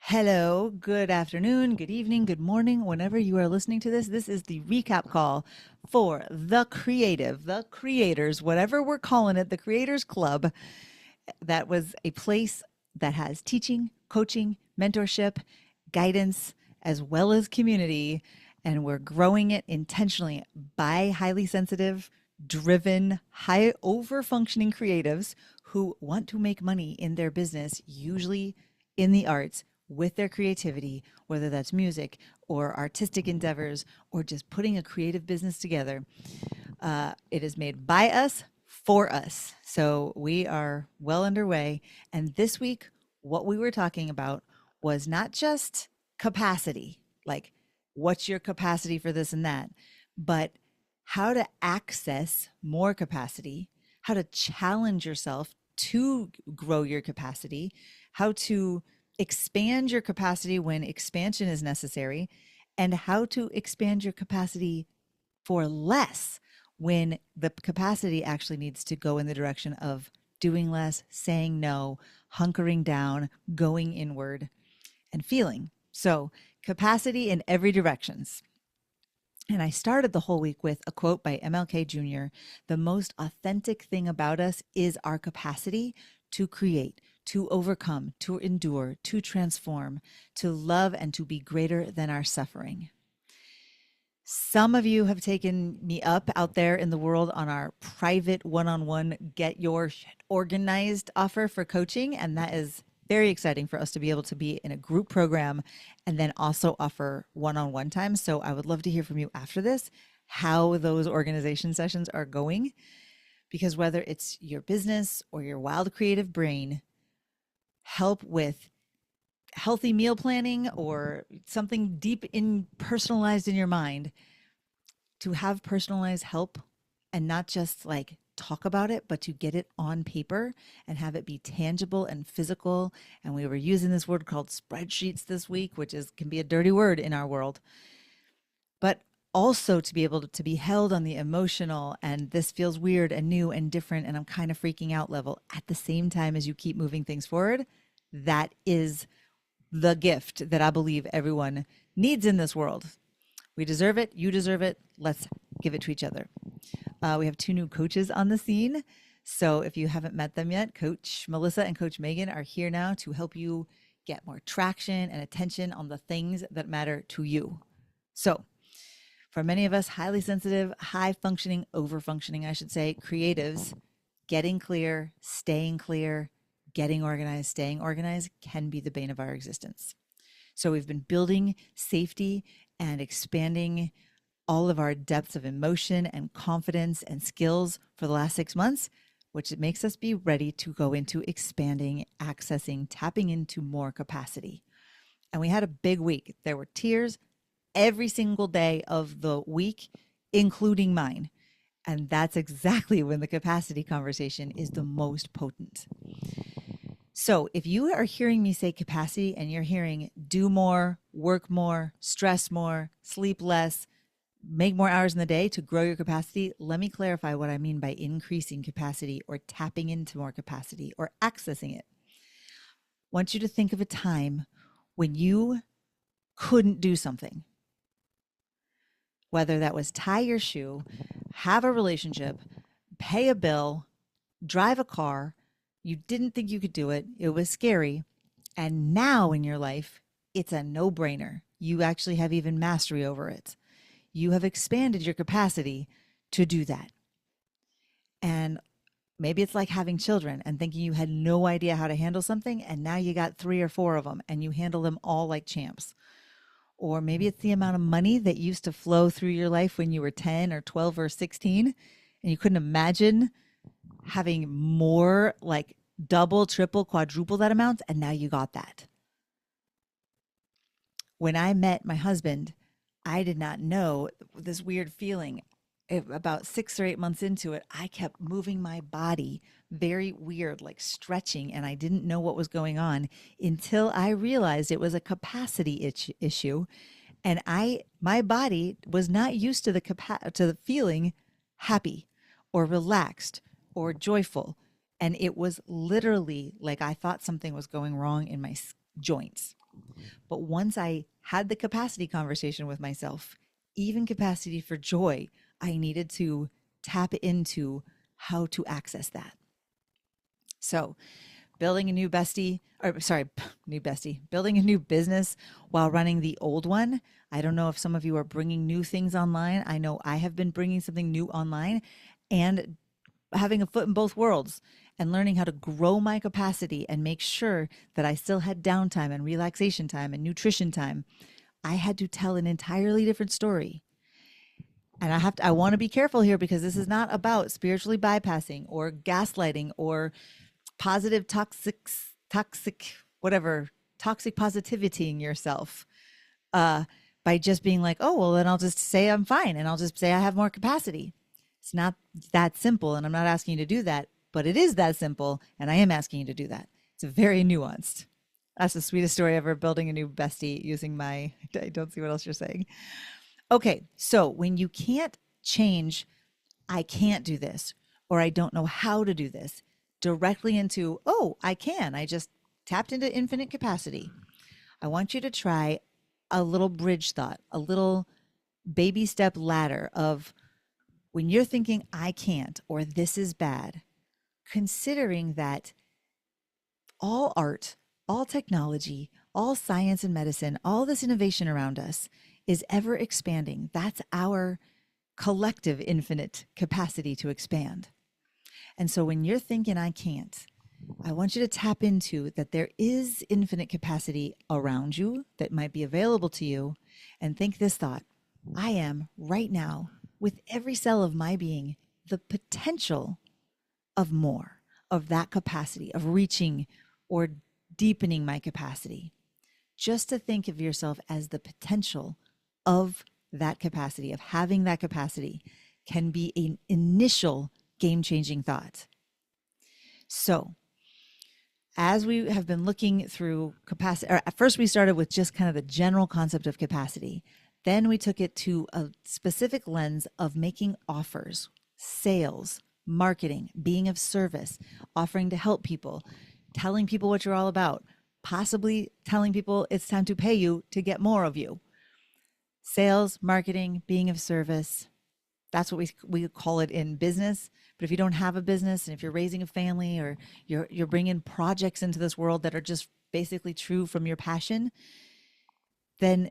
Hello, good afternoon, good evening, good morning, whenever you are listening to this. This is the recap call for the creative, the creators, whatever we're calling it, the Creators Club. That was a place that has teaching, coaching, mentorship, guidance, as well as community. And we're growing it intentionally by highly sensitive, driven, high over functioning creatives who want to make money in their business, usually in the arts, with their creativity, whether that's music or artistic endeavors or just putting a creative business together. It is made by us for us. So we are well underway. And this week, what we were talking about was not just capacity, like what's your capacity for this and that, but how to access more capacity, how to challenge yourself to grow your capacity, how to expand your capacity when expansion is necessary, and how to expand your capacity for less when the capacity actually needs to go in the direction of doing less, saying no, hunkering down, going inward, and feeling. So, capacity in every directions. And I started the whole week with a quote by MLK Jr. The most authentic thing about us is our capacity to create, to overcome, to endure, to transform, to love, and to be greater than our suffering. Some of you have taken me up out there in the world on our private one-on-one get your shit organized offer for coaching. And that is very exciting for us to be able to be in a group program and then also offer one-on-one time. So I would love to hear from you after this, how those organization sessions are going, because whether it's your business or your wild creative brain, help with healthy meal planning or something deep in personalized in your mind, to have personalized help and not just like talk about it, but to get it on paper and have it be tangible and physical. And we were using this word called spreadsheets this week, which is can be a dirty word in our world, but also to be able to be held on the emotional and this feels weird and new and different and I'm kind of freaking out level at the same time as you keep moving things forward. That is the gift that I believe everyone needs in this world. We deserve it. You deserve it. Let's give it to each other. We have two new coaches on the scene. So if you haven't met them yet, Coach Melissa and Coach Megan are here now to help you get more traction and attention on the things that matter to you. So for many of us, highly sensitive, high functioning, over functioning, I should say, creatives, getting clear, staying clear, getting organized, staying organized can be the bane of our existence. So we've been building safety and expanding all of our depths of emotion and confidence and skills for the last 6 months, which makes us be ready to go into expanding, accessing, tapping into more capacity. And we had a big week. There were tears every single day of the week, including mine. And that's exactly when the capacity conversation is the most potent. So if you are hearing me say capacity and you're hearing do more, work more, stress more, sleep less, make more hours in the day to grow your capacity, let me clarify what I mean by increasing capacity or tapping into more capacity or accessing it. I want you to think of a time when you couldn't do something, whether that was tie your shoe, have a relationship, pay a bill, drive a car. You didn't think you could do it. It was scary. And now in your life, it's a no brainer. You actually have even mastery over it. You have expanded your capacity to do that. And maybe it's like having children and thinking you had no idea how to handle something. And now you got 3 or 4 of them and you handle them all like champs. Or maybe it's the amount of money that used to flow through your life when you were 10 or 12 or 16 and you couldn't imagine having more, like double, triple, quadruple that amount, and now you got that. When I met my husband, I did not know this weird feeling. About 6 or 8 months into it, I kept moving my body very weird, like stretching, and I didn't know what was going on until I realized it was a capacity issue, and my body was not used to to the feeling happy or relaxed or joyful. And it was literally like I thought something was going wrong in my joints. But once I had the capacity conversation with myself, even capacity for joy, I needed to tap into how to access that. So, building a new bestie, or sorry, new bestie, building a new business while running the old one. I don't know if some of you are bringing new things online. I know I have been bringing something new online and having a foot in both worlds and learning how to grow my capacity and make sure that I still had downtime and relaxation time and nutrition time. I had to tell an entirely different story. And I want to be careful here because this is not about spiritually bypassing or gaslighting or positive toxic positivitying yourself by just being like, oh, well, then I'll just say I'm fine and I'll just say I have more capacity. It's not that simple, and I'm not asking you to do that, but it is that simple, and I am asking you to do that. It's very nuanced. That's the sweetest story ever, building a new bestie using my, I don't see what else you're saying. Okay, so when you can't change, I can't do this, or I don't know how to do this, directly into, oh, I can. I just tapped into infinite capacity. I want you to try a little bridge thought, a little baby step ladder of when you're thinking, I can't, or this is bad, considering that all art, all technology, all science and medicine, all this innovation around us is ever expanding. That's our collective infinite capacity to expand. And so when you're thinking, I can't, I want you to tap into that there is infinite capacity around you that might be available to you, and think this thought: I am right now, with every cell of my being, the potential of more, of that capacity, of reaching or deepening my capacity. Just to think of yourself as the potential of that capacity, of having that capacity, can be an initial game-changing thought. So, as we have been looking through capacity, or at first we started with just kind of the general concept of capacity. Then we took it to a specific lens of making offers, sales, marketing, being of service, offering to help people, telling people what you're all about, possibly telling people it's time to pay you to get more of you. Sales, marketing, being of service. That's what we call it in business. But if you don't have a business, and if you're raising a family, or you're bringing projects into this world that are just basically true from your passion, then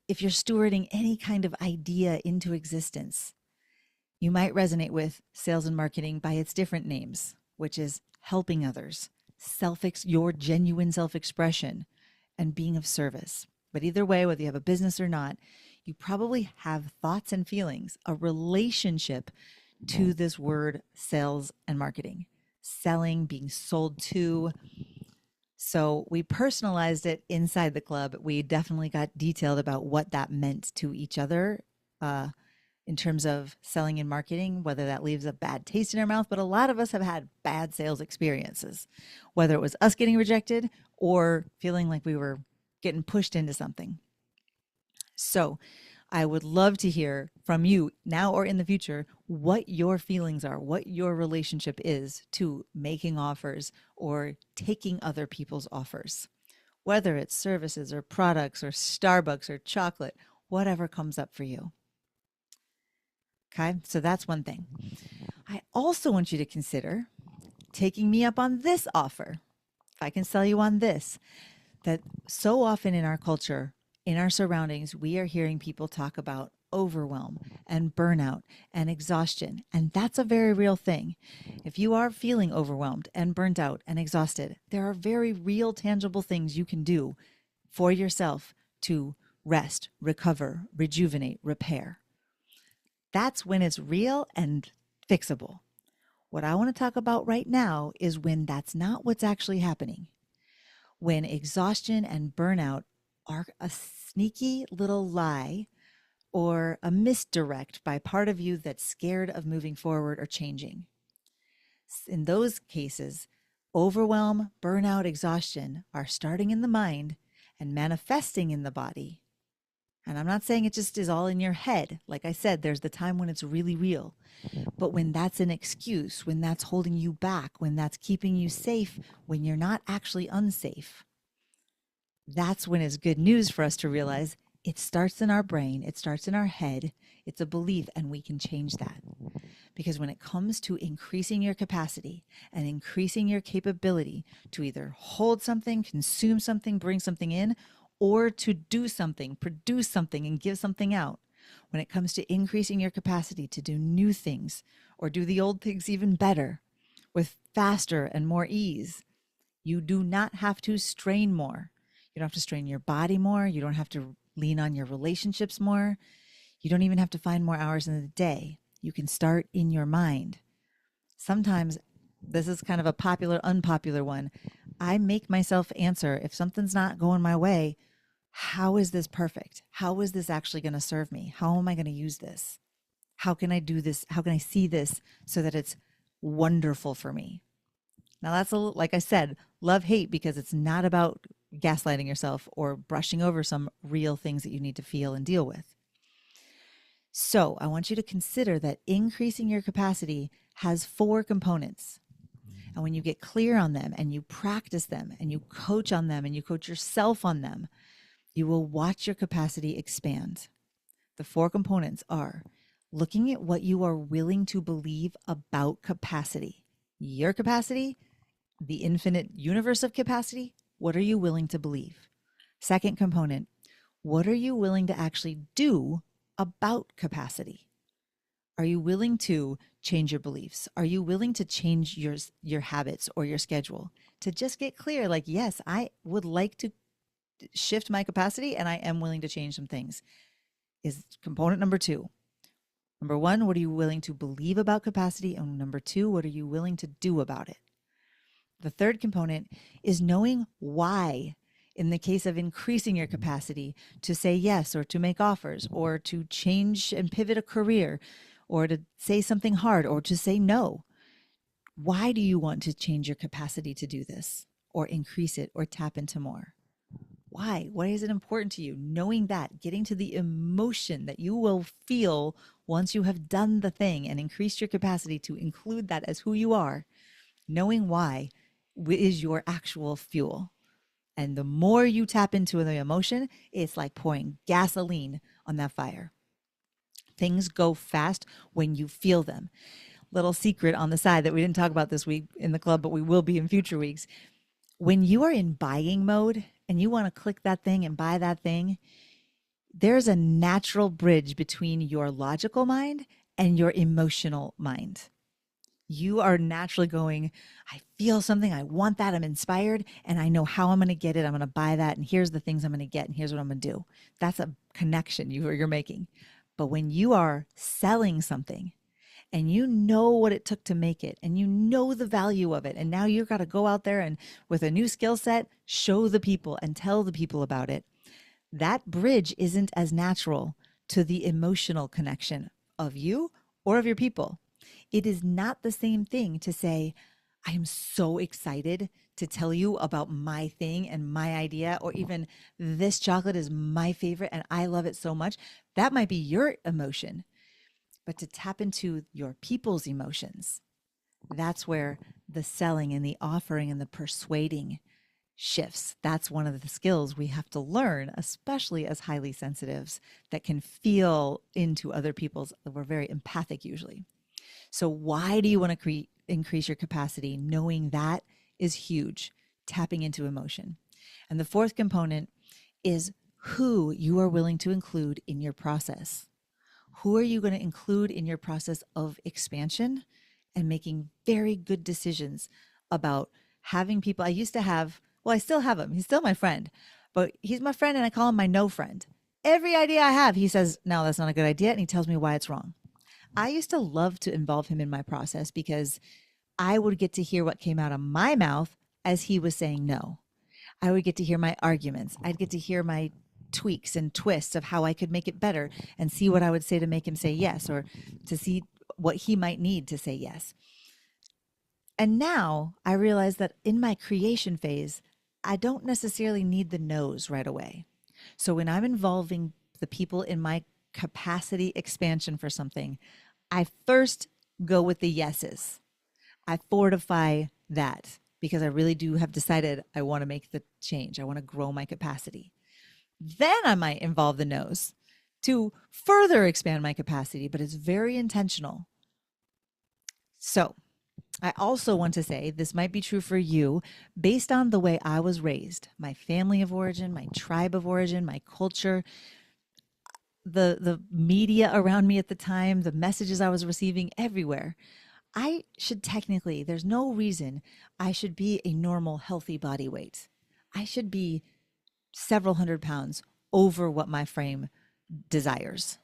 if you're stewarding any kind of idea into existence, you might resonate with sales and marketing by its different names, which is helping others, your genuine self-expression, and being of service. But either way, whether you have a business or not, you probably have thoughts and feelings, a relationship to this word sales and marketing, selling, being sold to. So we personalized it inside the club. We definitely got detailed about what that meant to each other in terms of selling and marketing, whether that leaves a bad taste in our mouth. But a lot of us have had bad sales experiences, whether it was us getting rejected or feeling like we were getting pushed into something. So I would love to hear from you now or in the future what your feelings are, what your relationship is to making offers or taking other people's offers, whether it's services or products or Starbucks or chocolate, whatever comes up for you. Okay, so that's one thing. I also want you to consider taking me up on this offer. If I can sell you on this, that so often in our culture, in our surroundings, we are hearing people talk about overwhelm and burnout and exhaustion. And that's a very real thing. If you are feeling overwhelmed and burnt out and exhausted, there are very real, tangible things you can do for yourself to rest, recover, rejuvenate, repair. That's when it's real and fixable. What I want to talk about right now is when that's not what's actually happening. When exhaustion and burnout are a sneaky little lie or a misdirect by part of you that's scared of moving forward or changing. In those cases, overwhelm, burnout, exhaustion are starting in the mind and manifesting in the body. And I'm not saying it just is all in your head. Like I said, there's the time when it's really real. But when that's an excuse, when that's holding you back, when that's keeping you safe, when you're not actually unsafe, that's when it's good news for us to realize it starts in our brain, it starts in our head, it's a belief, and we can change that. Because when it comes to increasing your capacity and increasing your capability to either hold something, consume something, bring something in, or to do something, produce something, and give something out, when it comes to increasing your capacity to do new things or do the old things even better with faster and more ease, you do not have to strain more. You don't have to strain your body more. You don't have to lean on your relationships more. You don't even have to find more hours in the day. You can start in your mind. Sometimes this is kind of a popular, unpopular one. I make myself answer if something's not going my way. How is this perfect? How is this actually going to serve me? How am I going to use this? How can I do this? How can I see this so that it's wonderful for me? Now, that's like I said, love hate, because it's not about gaslighting yourself or brushing over some real things that you need to feel and deal with. So I want you to consider that increasing your capacity has 4 components. And when you get clear on them and you practice them and you coach on them and you coach yourself on them, you will watch your capacity expand. The 4 components are looking at what you are willing to believe about capacity, your capacity, the infinite universe of capacity. What are you willing to believe? Second component, what are you willing to actually do about capacity? Are you willing to change your beliefs? Are you willing to change your habits or your schedule to just get clear? Like, yes, I would like to shift my capacity and I am willing to change some things. Is component number 2. Number 1, what are you willing to believe about capacity? And number 2, what are you willing to do about it? The third component is knowing why, in the case of increasing your capacity to say yes or to make offers or to change and pivot a career or to say something hard or to say no. Why do you want to change your capacity to do this or increase it or tap into more? Why? Why is it important to you? Knowing that, getting to the emotion that you will feel once you have done the thing and increased your capacity to include that as who you are, knowing why is your actual fuel. And the more you tap into the emotion, it's like pouring gasoline on that fire. Things go fast when you feel them. Little secret on the side that we didn't talk about this week in the club, but we will be in future weeks. When you are in buying mode and you want to click that thing and buy that thing, there's a natural bridge between your logical mind and your emotional mind. You are naturally going, I feel something, I want that, I'm inspired, and I know how I'm going to get it. I'm going to buy that, and here's the things I'm going to get, and here's what I'm going to do. That's a connection you're making. But when you are selling something and you know what it took to make it and you know the value of it, and now you've got to go out there and with a new skill set, show the people and tell the people about it, that bridge isn't as natural to the emotional connection of you or of your people. It is not the same thing to say, I am so excited to tell you about my thing and my idea, or even this chocolate is my favorite and I love it so much. That might be your emotion, but to tap into your people's emotions, that's where the selling and the offering and the persuading shifts. That's one of the skills we have to learn, especially as highly sensitives that can feel into other people's, we're very empathic usually. So why do you want to increase your capacity? Knowing that is huge, tapping into emotion. And the 4th component is who you are willing to include in your process. Who are you going to include in your process of expansion and making very good decisions about having people? I used to have, well, I still have him. He's still my friend, but he's my friend and I call him my no friend. Every idea I have, he says, no, that's not a good idea. And he tells me why it's wrong. I used to love to involve him in my process because I would get to hear what came out of my mouth as he was saying no. I would get to hear my arguments. I'd get to hear my tweaks and twists of how I could make it better and see what I would say to make him say yes, or to see what he might need to say yes. And now I realize that in my creation phase, I don't necessarily need the no's right away. So when I'm involving the people in my capacity expansion for something, I first go with the yeses. I fortify that. because I really do have decided I want to make the change. I want to grow my capacity. Then I might involve the no's to further expand my capacity, but it's very intentional. So I also want to say this might be true for you based on the way I was raised, my family of origin, my tribe of origin, my culture, the media around me at the time, the messages I was receiving everywhere. I should technically, there's no reason I should be a normal, healthy body weight. I should be several hundred pounds over what my frame desires.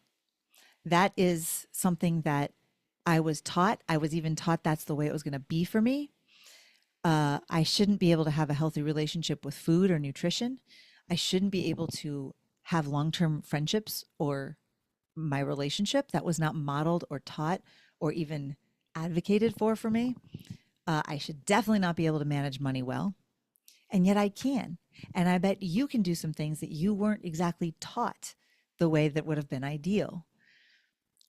That is something that I was taught. I was even taught that's the way it was going to be for me. I shouldn't be able to have a healthy relationship with food or nutrition. I shouldn't be able to have long-term friendships or my relationship. That was not modeled or taught or even advocated for me. I should definitely not be able to manage money well. And yet I can. And I bet you can do some things that you weren't exactly taught the way that would have been ideal.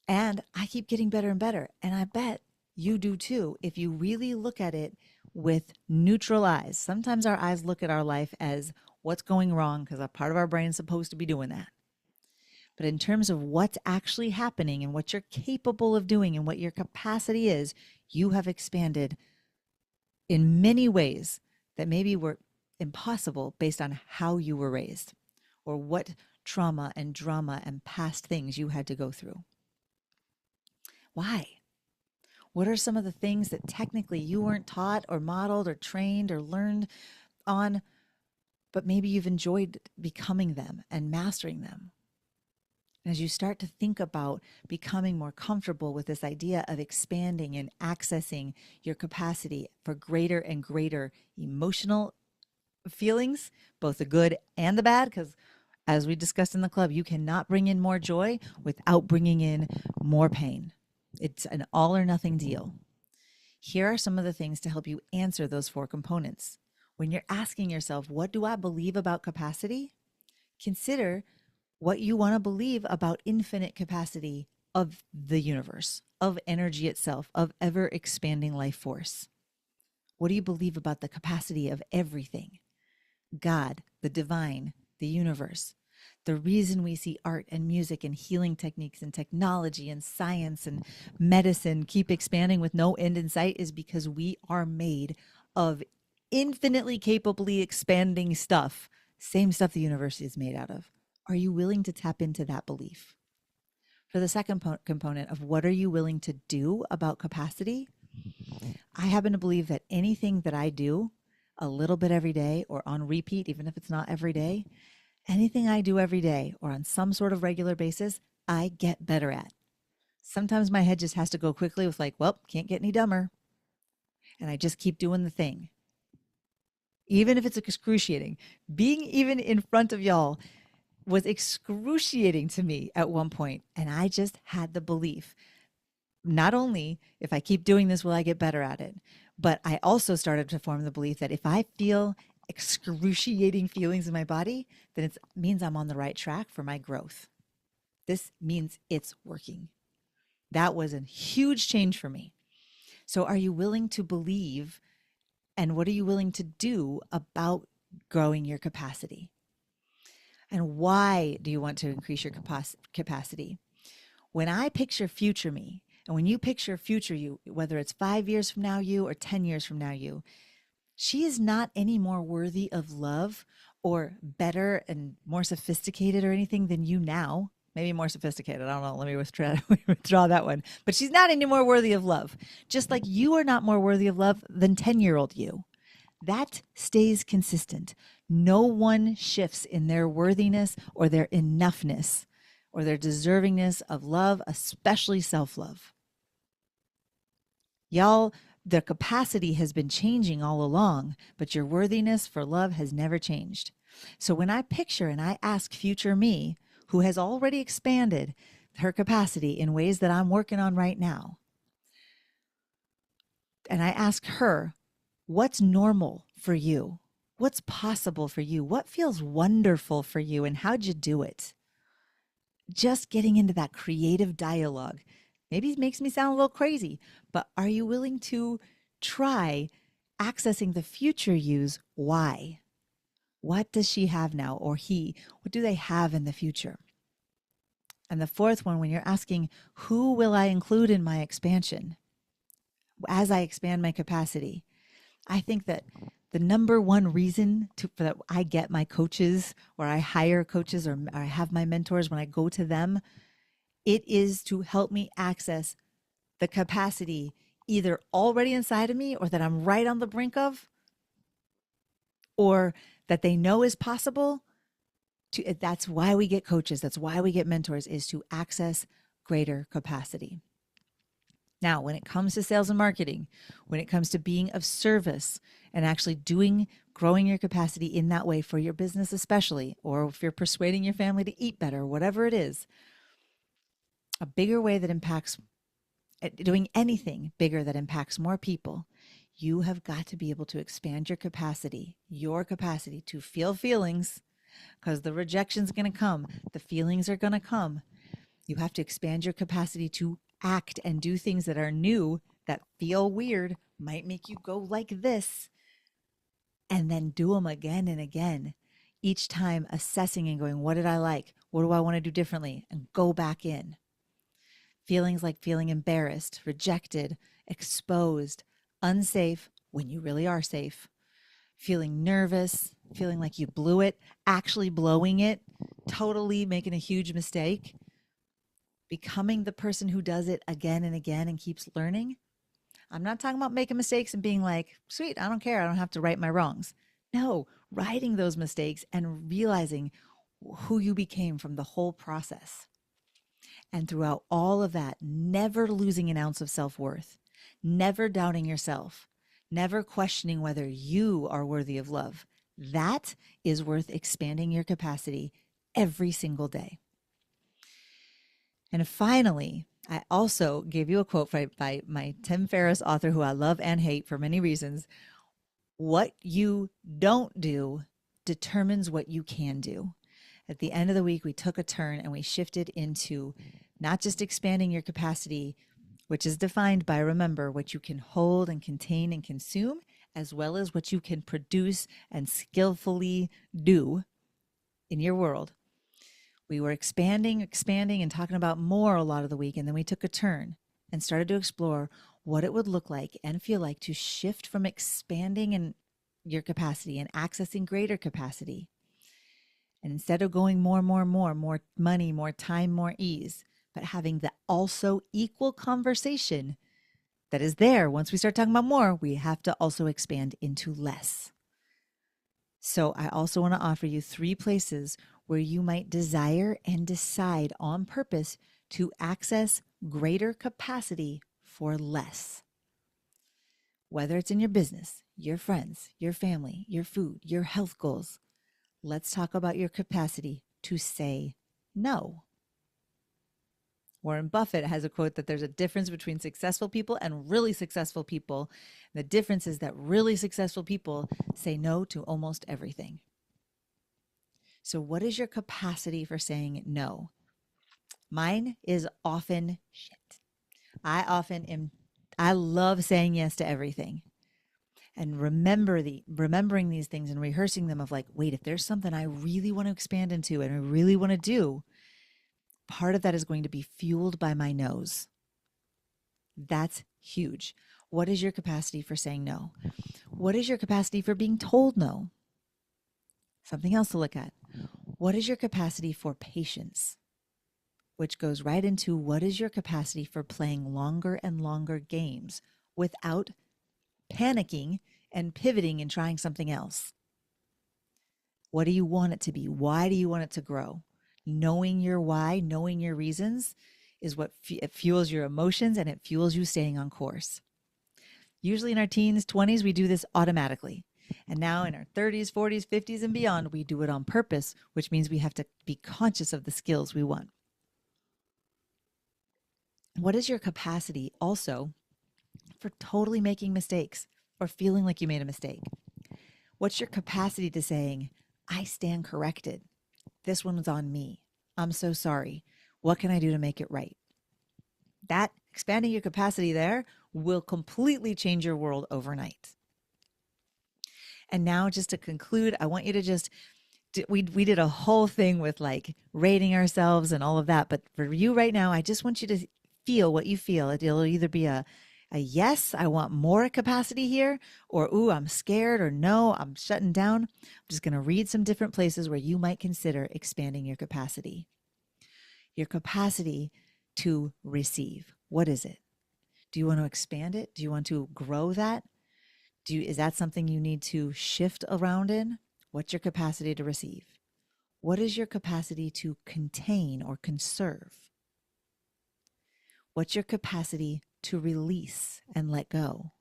And I keep getting better and better. And I bet you do too, if you really look at it with neutral eyes. Sometimes our eyes look at our life as what's going wrong because a part of our brain is supposed to be doing that. But in terms of what's actually happening and what you're capable of doing and what your capacity is, you have expanded in many ways that maybe were impossible based on how you were raised or what trauma and drama and past things you had to go through. Why? What are some of the things that technically you weren't taught or modeled or trained or learned on, but maybe you've enjoyed becoming them and mastering them? As you start to think about becoming more comfortable with this idea of expanding and accessing your capacity for greater and greater emotional feelings, both the good and the bad, because as we discussed in the club, you cannot bring in more joy without bringing in more pain. It's an all or nothing deal. Here are some of the things to help you answer those 4 components. When you're asking yourself, what do I believe about capacity? Consider what you want to believe about infinite capacity of the universe, of energy itself, of ever expanding life force. What do you believe about the capacity of everything? God, the divine, the universe. The reason we see art and music and healing techniques and technology and science and medicine keep expanding with no end in sight is because we are made of infinitely capably expanding stuff, same stuff the universe is made out of. Are you willing to tap into that belief? For the second component of what are you willing to do about capacity? I happen to believe that anything that I do a little bit every day or on repeat, even if it's not every day, anything I do every day or on some sort of regular basis, I get better at. Sometimes my head just has to go quickly with like, well, can't get any dumber. And I just keep doing the thing. Even if it's excruciating. Being even in front of y'all was excruciating to me at one point. And I just had the belief, not only if I keep doing this, will I get better at it, but I also started to form the belief that if I feel excruciating feelings in my body, then it means I'm on the right track for my growth. This means it's working. That was a huge change for me. So are you willing to believe, and what are you willing to do about growing your capacity? And why do you want to increase your capacity? When I picture future me, and when you picture future you, whether it's 5 years from now you or 10 years from now you, she is not any more worthy of love or better and more sophisticated or anything than you now. Maybe more sophisticated. I don't know. Let me withdraw that one. But she's not any more worthy of love. Just like you are not more worthy of love than 10-year-old you. That stays consistent. No one shifts in their worthiness or their enoughness or their deservingness of love, especially self-love. Y'all, the capacity has been changing all along, but your worthiness for love has never changed. So when I picture and I ask future me, who has already expanded her capacity in ways that I'm working on right now, and I ask her, what's normal for you? What's possible for you? What feels wonderful for you? And how'd you do it? Just getting into that creative dialogue. Maybe it makes me sound a little crazy, but are you willing to try accessing the future you's why. What does she have now, or he? What do they have in the future? And the fourth one, when you're asking, who will I include in my expansion as I expand my capacity? I think that the number one reason that I get my coaches, or I hire coaches, or I have my mentors, when I go to them, it is to help me access the capacity either already inside of me, or that I'm right on the brink of, or that they know is possible. That's why we get coaches. That's why we get mentors, is to access greater capacity. Now, when it comes to sales and marketing, when it comes to being of service and actually growing your capacity in that way for your business especially, or if you're persuading your family to eat better, whatever it is, a bigger way that impacts, doing anything bigger that impacts more people, you have got to be able to expand your capacity to feel feelings, because the rejection's going to come. The feelings are going to come. You have to expand your capacity to act and do things that are new, that feel weird, might make you go like this, and then do them again and again, each time assessing and going, what did I like? What do I want to do differently? And go back in. Feelings like feeling embarrassed, rejected, exposed, unsafe when you really are safe, feeling nervous, feeling like you blew it, actually blowing it, totally making a huge mistake, becoming the person who does it again and again and keeps learning. I'm not talking about making mistakes and being like, sweet, I don't care, I don't have to right my wrongs. No, righting those mistakes and realizing who you became from the whole process. And throughout all of that, never losing an ounce of self-worth, never doubting yourself, never questioning whether you are worthy of love. That is worth expanding your capacity every single day. And finally, I also gave you a quote by my Tim Ferriss author, who I love and hate for many reasons. What you don't do determines what you can do. At the end of the week, we took a turn and we shifted into not just expanding your capacity, which is defined by, remember, what you can hold and contain and consume, as well as what you can produce and skillfully do in your world. We were expanding and talking about more a lot of the week. And then we took a turn and started to explore what it would look like and feel like to shift from expanding in your capacity and accessing greater capacity. And instead of going more money, more time, more ease, but having the also equal conversation that is there. Once we start talking about more, we have to also expand into less. So I also want to offer you 3 places where you might desire and decide on purpose to access greater capacity for less. Whether it's in your business, your friends, your family, your food, your health goals, let's talk about your capacity to say no. Warren Buffett has a quote that there's a difference between successful people and really successful people. The difference is that really successful people say no to almost everything. So what is your capacity for saying no? Mine is often shit. I love saying yes to everything. And remembering these things and rehearsing them of like, wait, if there's something I really want to expand into and I really want to do, part of that is going to be fueled by my no's. That's huge. What is your capacity for saying no? What is your capacity for being told no? Something else to look at. What is your capacity for patience? Which goes right into what is your capacity for playing longer and longer games without panicking and pivoting and trying something else? What do you want it to be? Why do you want it to grow? Knowing your why, knowing your reasons is what it fuels your emotions, and it fuels you staying on course. Usually in our teens, 20s, we do this automatically. And now in our 30s, 40s, 50s, and beyond, we do it on purpose, which means we have to be conscious of the skills we want. What is your capacity also for totally making mistakes or feeling like you made a mistake? What's your capacity to saying, I stand corrected. This one was on me. I'm so sorry. What can I do to make it right? That expanding your capacity there will completely change your world overnight. And now, just to conclude, I want you to just we did a whole thing with like rating ourselves and all of that. But for you right now, I just want you to feel what you feel. It'll either be a yes, I want more capacity here, or ooh, I'm scared, or no, I'm shutting down. I'm just going to read some different places where you might consider expanding your capacity. Your capacity to receive. What is it? Do you want to expand it? Do you want to grow that? Is that something you need to shift around in? What's your capacity to receive? What is your capacity to contain or conserve? What's your capacity to release and let go?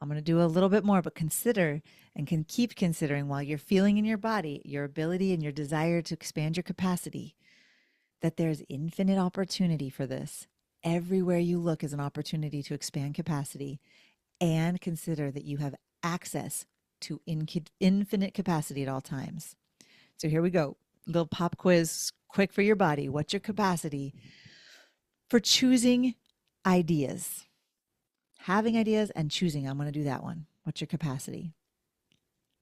I'm going to do a little bit more, but consider and can keep considering while you're feeling in your body your ability and your desire to expand your capacity, that there's infinite opportunity for this. Everywhere you look is an opportunity to expand capacity, and consider that you have access to infinite capacity at all times. So here we go. Little pop quiz, quick for your body. What's your capacity for choosing ideas? Having ideas and choosing. I'm going to do that one. What's your capacity?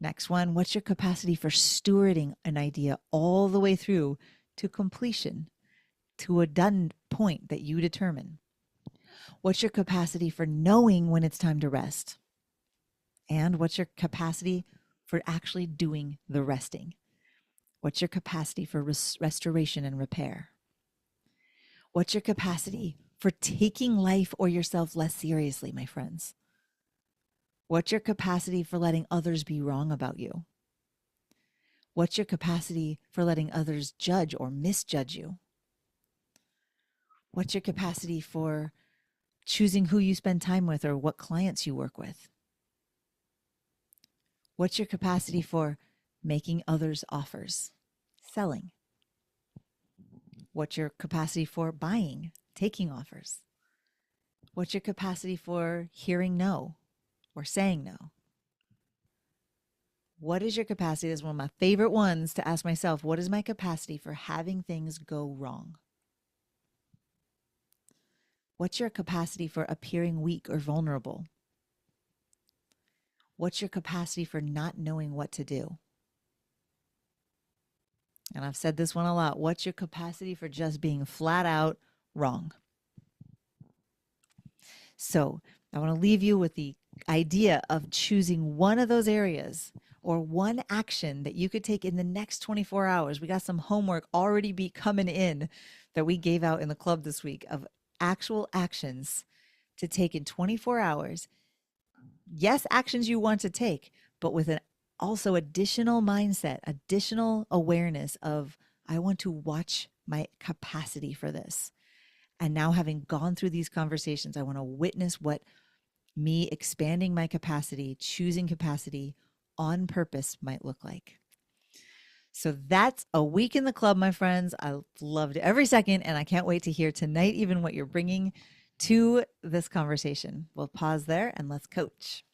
Next one. What's your capacity for stewarding an idea all the way through to completion, to a done point that you determine? What's your capacity for knowing when it's time to rest? And what's your capacity for actually doing the resting? What's your capacity for restoration and repair? What's your capacity for taking life or yourself less seriously, my friends? What's your capacity for letting others be wrong about you? What's your capacity for letting others judge or misjudge you? What's your capacity for choosing who you spend time with or what clients you work with? What's your capacity for making others offers, selling? What's your capacity for buying, taking offers? What's your capacity for hearing no or saying no? What is your capacity? This is one of my favorite ones to ask myself. What is my capacity for having things go wrong? What's your capacity for appearing weak or vulnerable? What's your capacity for not knowing what to do? And I've said this one a lot. What's your capacity for just being flat out wrong? So I want to leave you with the idea of choosing one of those areas or one action that you could take in the next 24 hours. We got some homework already be coming in that we gave out in the club this week of actual actions to take in 24 hours. Yes, actions you want to take, but with an also additional mindset, additional awareness of, I want to watch my capacity for this. And now, having gone through these conversations, I want to witness what me expanding my capacity, choosing capacity on purpose might look like. So that's a week in the club, my friends. I loved every second, and I can't wait to hear tonight even what you're bringing to this conversation. We'll pause there and let's coach.